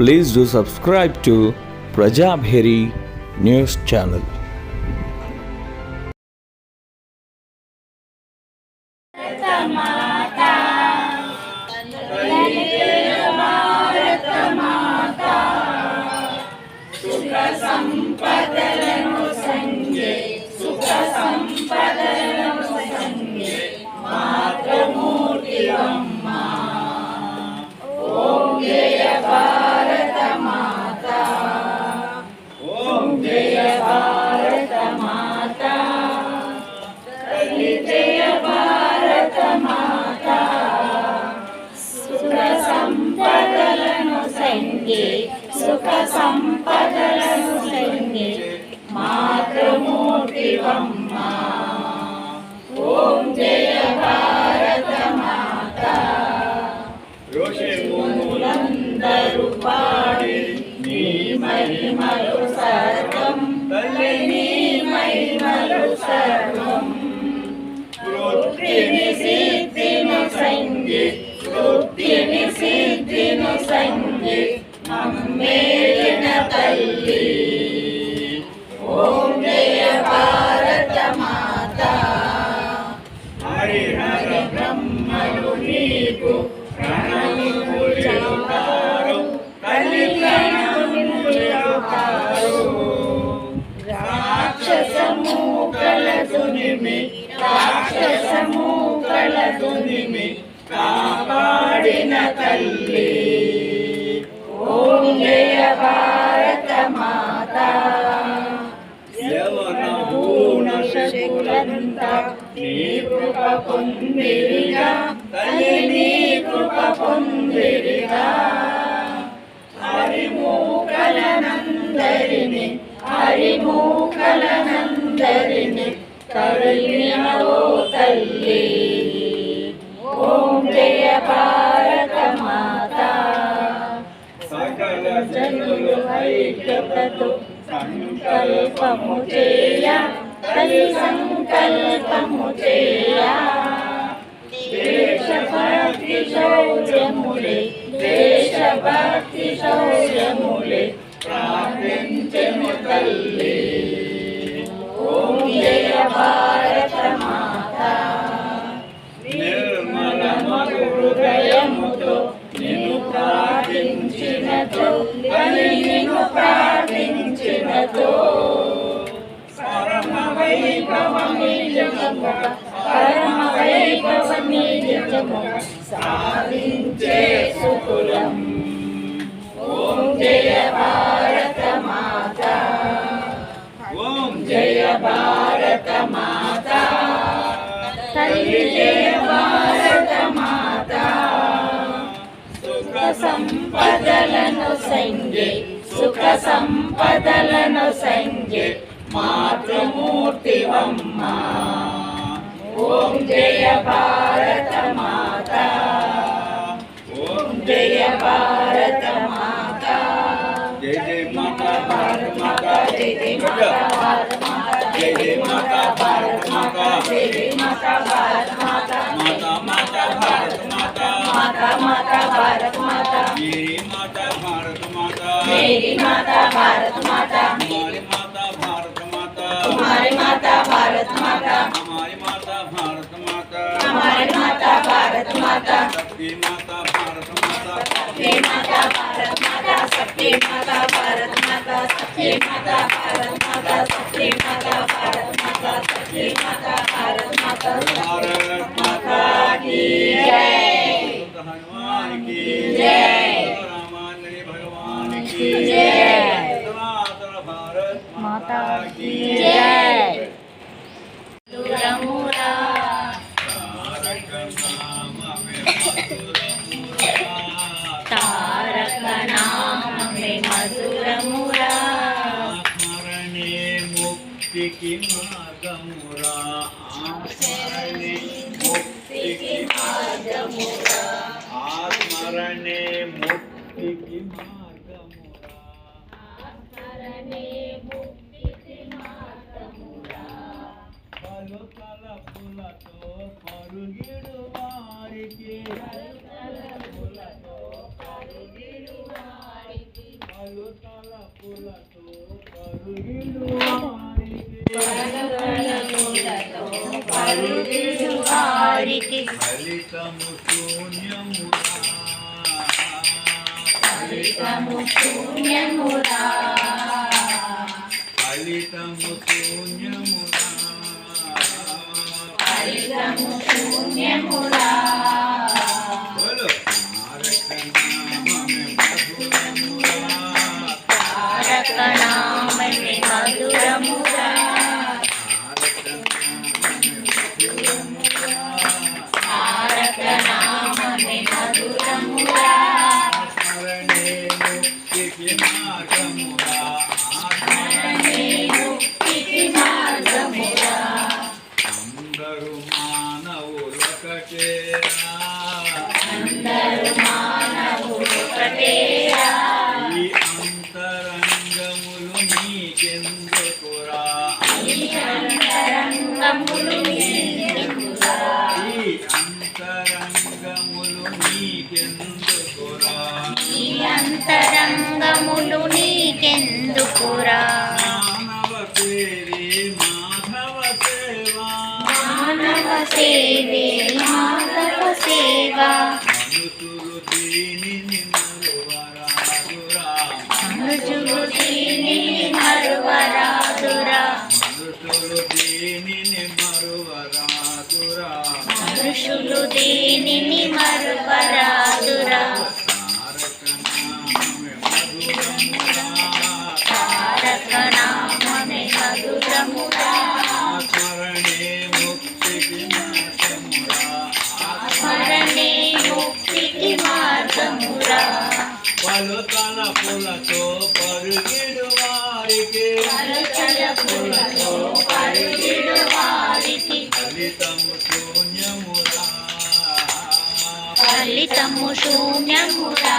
Please do subscribe to Prajabheri News Channel. సుఖ సంపదలను సంగే మాతృమూర్తివమ్మ. ఓం జయ భారత మాత. ఋషిమునులందరూ పాడి నీ మహిమలు సర్వం, తల్లి నీ మహిమలు సర్వం. వృత్తిని సిద్ధిని సంగి, వృత్తిని సిద్ధిని సంగి మమ్మేలిన తల్లి. ఓం జయ భారత మాత. హరిహర బ్రహ్మలు నీకు ప్రణమించుతారు, తల్లి ప్రణమించుతారు. రాక్షసమూకల దునిమి, రాక్షసమూకల దునిమి కాపాడిన తల్లి. ఓం జయ భారత మాత. యవనూనశకులంతా నీ కృప పొందిరిగా, తల్లి నీ కృప పొందిరిగా. హరిమూకలనందరిని, హరిమూకలనందరిని కరుణినవో తల్లి. ఓం జయ భారత మాత. సకల జనులు ఐక్యతతో సంకల్పము చేయ, తల్లి సంకల్పము చేయ. దేశభక్తి శౌర్యములే, దేశభక్తి శౌర్యములే ప్రార్థించెను తల్లి. ఓం జయ భారత మాత. నిర్మల మధు హృదయముతో నిన్ను ప్రార్థించినతో, నిన్ను ప్రార్థించినతో పరమ వైభవమి జగము, పరమ వైభవమి జగము సాధించే సుకులం. ఓం జయ భారత మాత. ఓం జయ భారత మాత. తల్లి జయ భారత మాత. సుఖ సంపదలను సంగే, సుఖ సంపదలను సంగే మాతృమూర్తివమ్మ. ఓం జయ భారత మాత. ఓం జయ భారత మాత. జయ జయ మాతా భారత మాతా, జయ జయ మాతా భారత మాతా, జయ జయ మాతా భారత మాతా, జయ జయ మాతా భారత మాతా. మాతా మాతా భారత మాతా, మాతా మాతా భారత మాతా. మేరీ మాతా భారత మాతా, మేరీ మాతా భారత మాతా. हमारी माता भारत माता, हमारी माता भारत माता, हमारी माता भारत माता, हमारी माता भारत माता. सबकी माता भारत माता, सबकी माता भारत माता, सबकी माता भारत माता, सबकी माता भारत माता, सबकी माता भारत माता, सबकी माता भारत माता. भारत माता की जय, हनुमान की जय, रामानंद भगवान की जय, भारत माता की जय. मधुरमुरा तारक नाम में, तारक नाम में मधुरमुरा. स्मरणे मुक्ति की मार्गमुरा, स्मरणे मुक्ति की मार्गमुरा, स्मरणे मुक्ति की मार्गमुरा, स्मरणे मुक्ति मार्गमुरा. పలు తలపులతో పరుగిడు వారికి, పలు తలపులతో పరుగిడు వారికి. వారికి ఫలితము శూన్యమురా ఫలితము శూన్యమురా ఫలితము శూన్యమురా ఫలితము శూన్యమురా బోలో తారక నామమే మధురమురా తారక నామమే మధురమురా తారక నామమే మధురమురా స్మరణే ముక్తికి మార్గమురా స్మరణే ముక్తికి మార్గమురా అందరూ మానవులొకటేరా అందరూ మానవులు ఒకటేరా ఈ అంతరంగములు నీకెందుకురా ఈ అంతరంగములు నీకెందుకురా ఈ అంతరంగములు నీకెందుకురా ఈ అంతరంగములు నీకెందుకురా మానవ సేవే మాధవ సేవా మానవ సేవే మాధవ సేవ మనుషులు దీనిని మరువరాదురా మనుజులు దీనిని మరువరాదురా మనుషులు దీనిని మరువరాదురా మనుషులు దీనిని మరువరాదురా తారక నామమే మధురమురా తారక నామమే మధురమురా స్మరణే ముక్తికి మార్గమురా స్మరణే ముక్తికి మార్గమురా పలు తలపులతో పరుగిడు వారికి తలపులతో పరుగిడు వారికి ఫలితము శూన్యమురా ఫలితము శూన్యమురా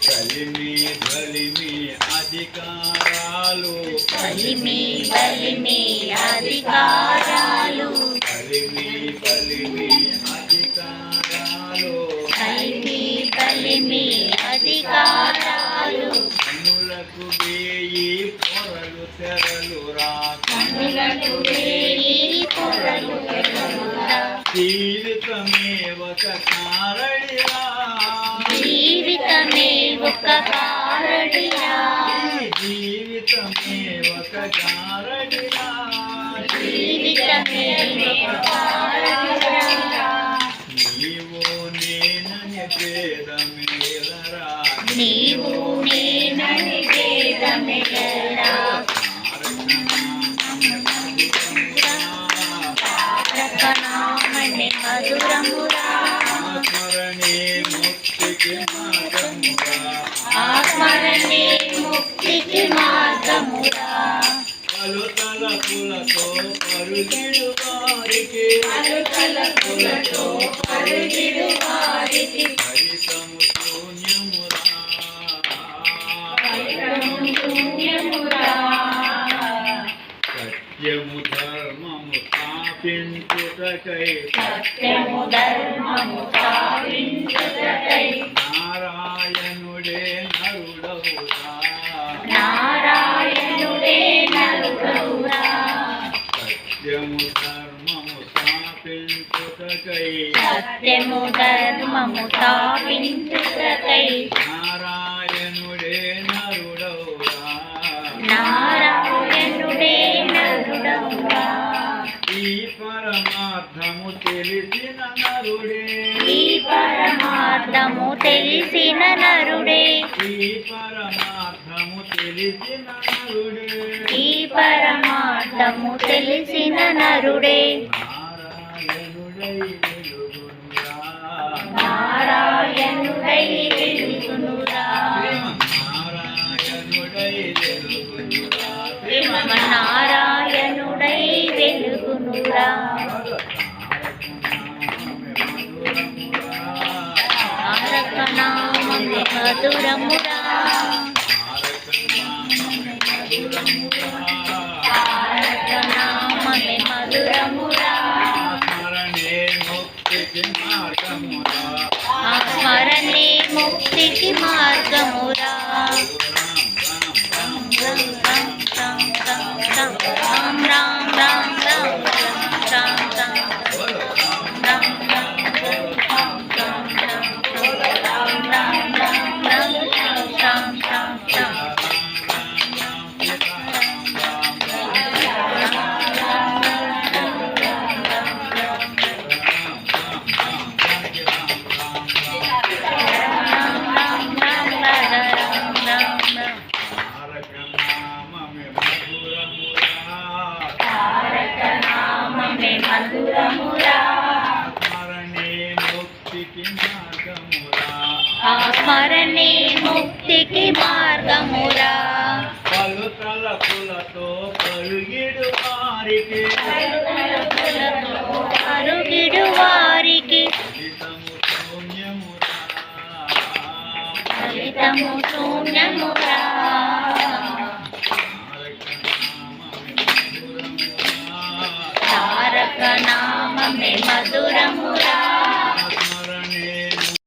కలిమి బలిమి అధికారాలు బలిమి బలిమి అధికారాలు కలిమి బలిమి అధికారాలు బలిమి బలిమి అధికారాలు కన్నులకు వేయి పొరలు తెరలురా కన్నులకు వేయి పొరలు తెరలురా జీవితమే ఒక కారడిరా జీవితమే ఒక కారడిరా ఈ జీవితమే ఒక కారడిరా జీవితమే ఒక కారడిరా నీవు నేనని భేదమేలరా నీవు నేనని భేదమెగరా తారక నామమే మధురమురా స్మరణే ముక్తికి మార్గమురా ఆ స్మరణే ముక్తికి మార్గమురా పలు తలపులతో పరుగిడు వారికి తలపులతో పరుగిడు వారికి ఫలితము శూన్యమురా ఫలితము శూన్యమురా సత్యము ధర్మము స్థాపించుటకై సత్యము ధర్మము స్థాపించుటకై నారాయణుడే నరుడవురా నారాయణుడే నరుడవురా సత్యము ధర్మము స్థాపించుటకై సత్యము ధర్మము స్థాపించుటకై నారాయణుడే నరుడవురా నారాయణుడే నరుడవురా ఈ పరమార్థము తెలిసిన నరుడే ఈ పరమార్థము తెలిసిన నరుడే ఈ పరమార్థము తెలిసిన నరుడే ఈ పరమార్థము తెలిసిన నరుడే నారాయణుడై వెలుగునురా నారాయణుడై వెలుగునురా నారాయణుడై వెలుగునురా తారక నామమే మధురమురా తారక నామమే మధురమురా స్మరణే ముక్తికి మార్గమురా ఆ స్మరణే ముక్తికి మార్గమురా రామ్ రామ్ రామ్ రామ్ రామ్ రామ్ రామ్ రామ్ రామ్ రామ్ రామ్ స్మరణే ముక్తికి మార్గమురా పలు తలపులతో పరుగిడు వారికి అరుగిడు వారికి ఫలితము శూన్యమురా తారక నామమే మధురమురా